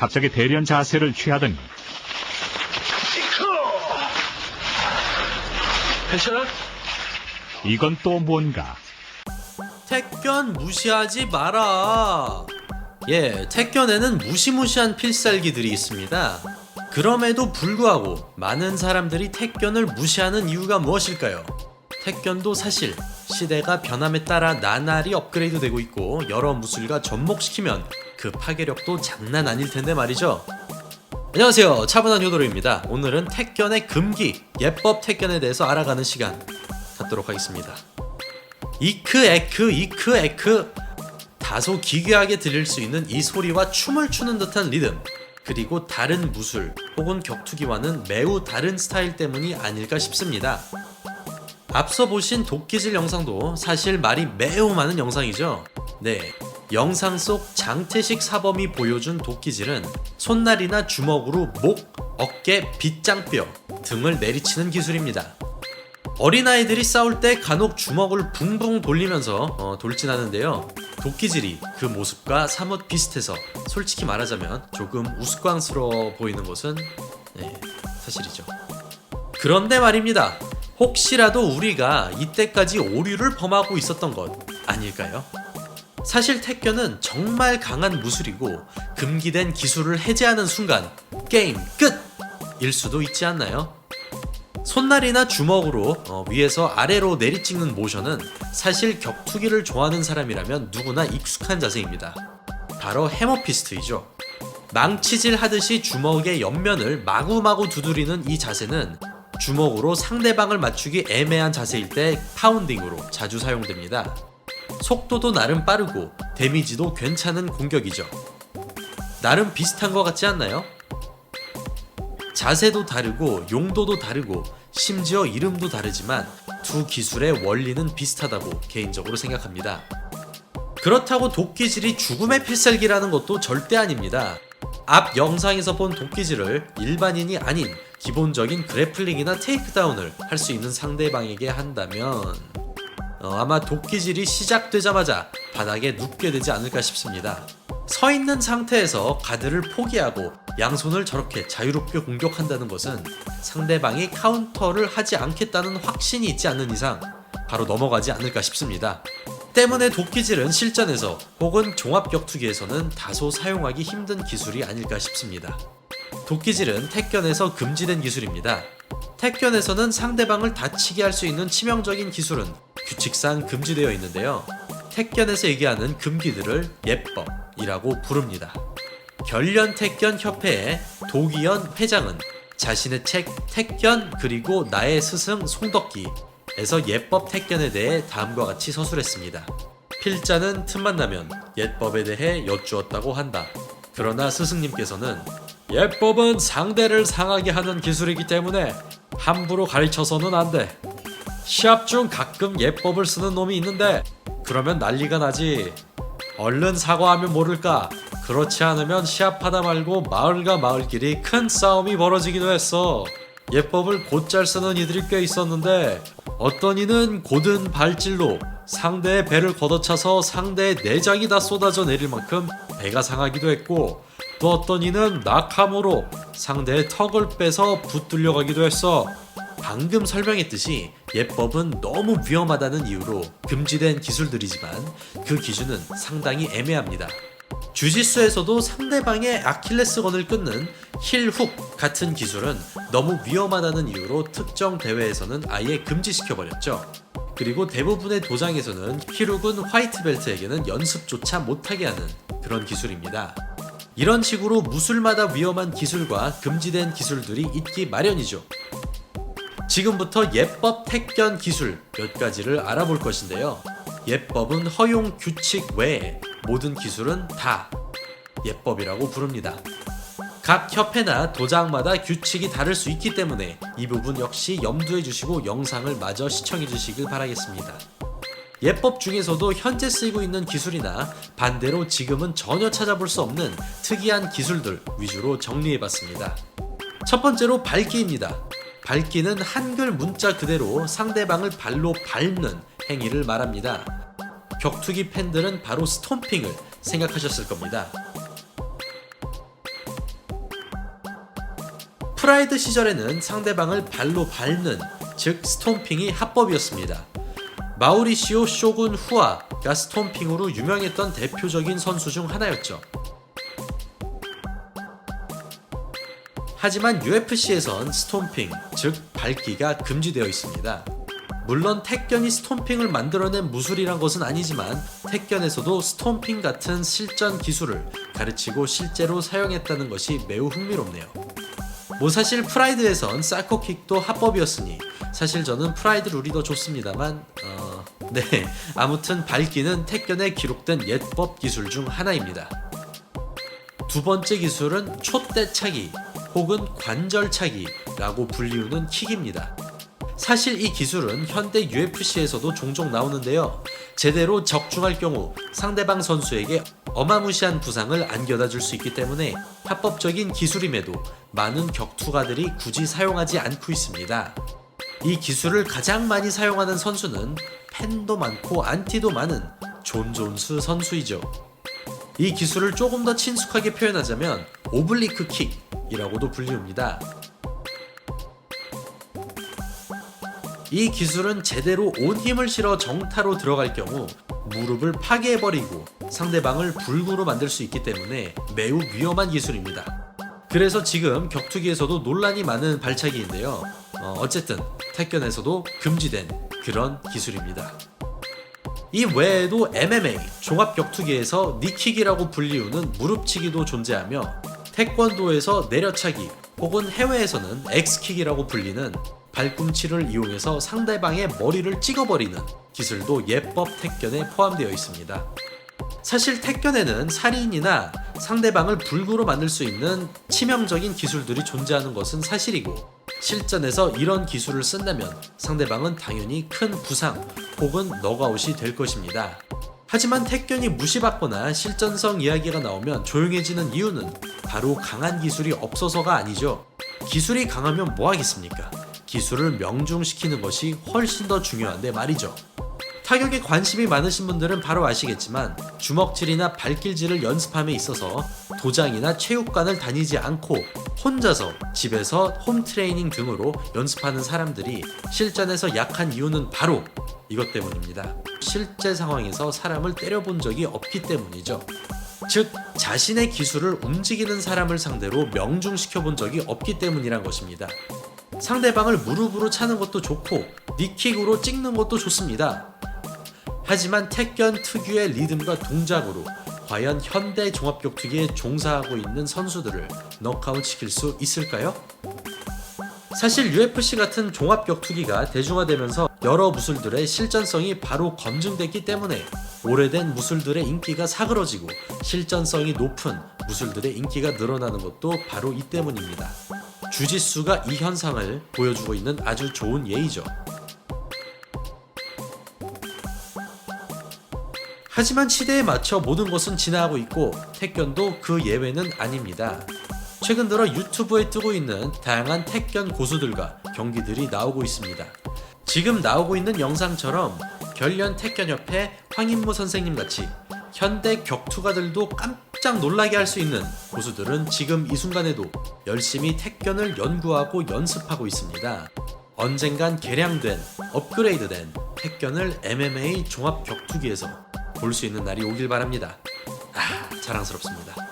갑자기 대련 자세를 취하더니 괜찮아? 이건 또 뭔가. 택견 무시하지 마라. 예, 택견에는 무시무시한 필살기들이 있습니다. 그럼에도 불구하고 많은 사람들이 택견을 무시하는 이유가 무엇일까요? 택견도 사실 시대가 변함에 따라 나날이 업그레이드 되고 있고 여러 무술과 접목시키면 그 파괴력도 장난 아닐 텐데 말이죠. 안녕하세요, 차분한 효도로입니다. 오늘은 택견의 금기, 예법 택견에 대해서 알아가는 시간 갖도록 하겠습니다. 이크 다소 기괴하게 들릴 수 있는 이 소리와 춤을 추는 듯한 리듬, 그리고 다른 무술 혹은 격투기와는 매우 다른 스타일 때문이 아닐까 싶습니다. 앞서 보신 도끼질 영상도 사실 말이 매우 많은 영상이죠. 네, 영상 속 장태식 사범이 보여준 도끼질은 손날이나 주먹으로 목, 어깨, 빗장뼈 등을 내리치는 기술입니다. 어린아이들이 싸울 때 간혹 주먹을 붕붕 돌리면서 돌진하는데요. 도끼질이 그 모습과 사뭇 비슷해서 솔직히 말하자면 조금 우스꽝스러워 보이는 것은 사실이죠. 그런데 말입니다. 혹시라도 우리가 이때까지 오류를 범하고 있었던 것 아닐까요? 사실 택견은 정말 강한 무술이고 금기된 기술을 해제하는 순간 게임 끝일 수도 있지 않나요? 손날이나 주먹으로 위에서 아래로 내리찍는 모션은 사실 격투기를 좋아하는 사람이라면 누구나 익숙한 자세입니다. 바로 해머피스트이죠. 망치질 하듯이 주먹의 옆면을 마구마구 두드리는 이 자세는 주먹으로 상대방을 맞추기 애매한 자세일 때 파운딩으로 자주 사용됩니다. 속도도 나름 빠르고 데미지도 괜찮은 공격이죠. 나름 비슷한 것 같지 않나요? 자세도 다르고 용도도 다르고 심지어 이름도 다르지만 두 기술의 원리는 비슷하다고 개인적으로 생각합니다. 그렇다고 도끼질이 죽음의 필살기라는 것도 절대 아닙니다. 앞 영상에서 본 도끼질을 일반인이 아닌 기본적인 그래플링이나 테이크다운을 할 수 있는 상대방에게 한다면 아마 도끼질이 시작되자마자 바닥에 눕게 되지 않을까 싶습니다. 서 있는 상태에서 가드를 포기하고 양손을 저렇게 자유롭게 공격한다는 것은 상대방이 카운터를 하지 않겠다는 확신이 있지 않는 이상 바로 넘어가지 않을까 싶습니다. 때문에 도끼질은 실전에서 혹은 종합격투기에서는 다소 사용하기 힘든 기술이 아닐까 싶습니다. 도끼질은 택견에서 금지된 기술입니다. 택견에서는 상대방을 다치게 할 수 있는 치명적인 기술은 규칙상 금지되어 있는데요. 택견에서 얘기하는 금기들을 예법이라고 부릅니다. 결련택견협회의 도기현 회장은 자신의 책 택견 그리고 나의 스승 송덕기에서 예법 택견에 대해 다음과 같이 서술했습니다. 필자는 틈만 나면 예법에 대해 여쭈었다고 한다. 그러나 스승님께서는 예법은 상대를 상하게 하는 기술이기 때문에 함부로 가르쳐서는 안 돼. 시합 중 가끔 예법을 쓰는 놈이 있는데 그러면 난리가 나지. 얼른 사과하면 모를까. 그렇지 않으면 시합하다 말고 마을과 마을끼리 큰 싸움이 벌어지기도 했어. 예법을 곧잘 쓰는 이들이 꽤 있었는데 어떤 이는 곧은 발질로 상대의 배를 걷어차서 상대의 내장이 다 쏟아져 내릴 만큼 배가 상하기도 했고, 또 어떤 이는 낙함으로 상대의 턱을 빼서 붙들려 가기도 했어. 방금 설명했듯이 예법은 너무 위험하다는 이유로 금지된 기술들이지만 그 기준은 상당히 애매합니다. 주짓수에서도 상대방의 아킬레스건을 끊는 힐훅 같은 기술은 너무 위험하다는 이유로 특정 대회에서는 아예 금지시켜버렸죠. 그리고 대부분의 도장에서는 힐훅은 화이트벨트에게는 연습조차 못하게 하는 그런 기술입니다. 이런 식으로 무술마다 위험한 기술과 금지된 기술들이 있기 마련이죠. 지금부터 예법 택견 기술 몇 가지를 알아볼 것인데요. 예법은 허용 규칙 외에 모든 기술은 다 예법이라고 부릅니다. 각 협회나 도장마다 규칙이 다를 수 있기 때문에 이 부분 역시 염두해 주시고 영상을 마저 시청해 주시길 바라겠습니다. 예법 중에서도 현재 쓰이고 있는 기술이나 반대로 지금은 전혀 찾아볼 수 없는 특이한 기술들 위주로 정리해 봤습니다. 첫 번째로 밟기입니다. 밟기는 한글 문자 그대로 상대방을 발로 밟는 행위를 말합니다. 격투기 팬들은 바로 스톰핑을 생각하셨을 겁니다. 프라이드 시절에는 상대방을 발로 밟는, 즉 스톰핑이 합법이었습니다. 마우리시오 쇼군 후아가 스톰핑으로 유명했던 대표적인 선수 중 하나였죠. 하지만 UFC에선 스톰핑, 즉 밟기가 금지되어 있습니다. 물론 택견이 스톰핑을 만들어낸 무술이란 것은 아니지만 택견에서도 스톰핑 같은 실전 기술을 가르치고 실제로 사용했다는 것이 매우 흥미롭네요. 사실 프라이드에선 사커킥도 합법이었으니 사실 저는 프라이드 룰이 더 좋습니다만 아무튼 밟기는 택견에 기록된 예법 기술 중 하나입니다. 두 번째 기술은 촛대차기 혹은 관절차기라고 불리우는 킥입니다. 사실 이 기술은 현대 UFC에서도 종종 나오는데요. 제대로 적중할 경우 상대방 선수에게 어마무시한 부상을 안겨다 줄 수 있기 때문에 합법적인 기술임에도 많은 격투가들이 굳이 사용하지 않고 있습니다. 이 기술을 가장 많이 사용하는 선수는 팬도 많고 안티도 많은 존 존스 선수이죠. 이 기술을 조금 더 친숙하게 표현하자면 오블리크 킥이라고도 불리웁니다. 이 기술은 제대로 온 힘을 실어 정타로 들어갈 경우 무릎을 파괴해버리고 상대방을 불구로 만들 수 있기 때문에 매우 위험한 기술입니다. 그래서 지금 격투기에서도 논란이 많은 발차기인데요. 어쨌든 택견에서도 금지된 그런 기술입니다. 이 외에도 MMA, 종합격투기에서 니킥이라고 불리우는 무릎치기도 존재하며 태권도에서 내려차기 혹은 해외에서는 엑스킥이라고 불리는 발꿈치를 이용해서 상대방의 머리를 찍어버리는 기술도 예법 택견에 포함되어 있습니다. 사실 택견에는 살인이나 상대방을 불구로 만들 수 있는 치명적인 기술들이 존재하는 것은 사실이고 실전에서 이런 기술을 쓴다면 상대방은 당연히 큰 부상 혹은 너그아웃이 될 것입니다. 하지만 택견이 무시받거나 실전성 이야기가 나오면 조용해지는 이유는 바로 강한 기술이 없어서가 아니죠. 기술이 강하면 뭐 하겠습니까? 기술을 명중시키는 것이 훨씬 더 중요한데 말이죠. 타격에 관심이 많으신 분들은 바로 아시겠지만 주먹질이나 발길질을 연습함에 있어서 도장이나 체육관을 다니지 않고 혼자서 집에서 홈트레이닝 등으로 연습하는 사람들이 실전에서 약한 이유는 바로 이것 때문입니다. 실제 상황에서 사람을 때려본 적이 없기 때문이죠. 즉 자신의 기술을 움직이는 사람을 상대로 명중시켜 본 적이 없기 때문이란 것입니다. 상대방을 무릎으로 차는 것도 좋고 니킥으로 찍는 것도 좋습니다. 하지만 택견 특유의 리듬과 동작으로 과연 현대 종합격투기에 종사하고 있는 선수들을 넉아웃 시킬 수 있을까요? 사실 UFC 같은 종합격투기가 대중화되면서 여러 무술들의 실전성이 바로 검증됐기 때문에 오래된 무술들의 인기가 사그러지고 실전성이 높은 무술들의 인기가 늘어나는 것도 바로 이 때문입니다. 주짓수가 이 현상을 보여주고 있는 아주 좋은 예이죠. 하지만 시대에 맞춰 모든 것은 진화하고 있고 택견도 그 예외는 아닙니다. 최근 들어 유튜브에 뜨고 있는 다양한 택견 고수들과 경기들이 나오고 있습니다. 지금 나오고 있는 영상처럼 결련 택견협회 황인무 선생님 같이 현대 격투가들도 깜짝 놀라게 할 수 있는 고수들은 지금 이 순간에도 열심히 택견을 연구하고 연습하고 있습니다. 언젠간 개량된, 업그레이드된 택견을 MMA 종합격투기에서 볼 수 있는 날이 오길 바랍니다. 자랑스럽습니다.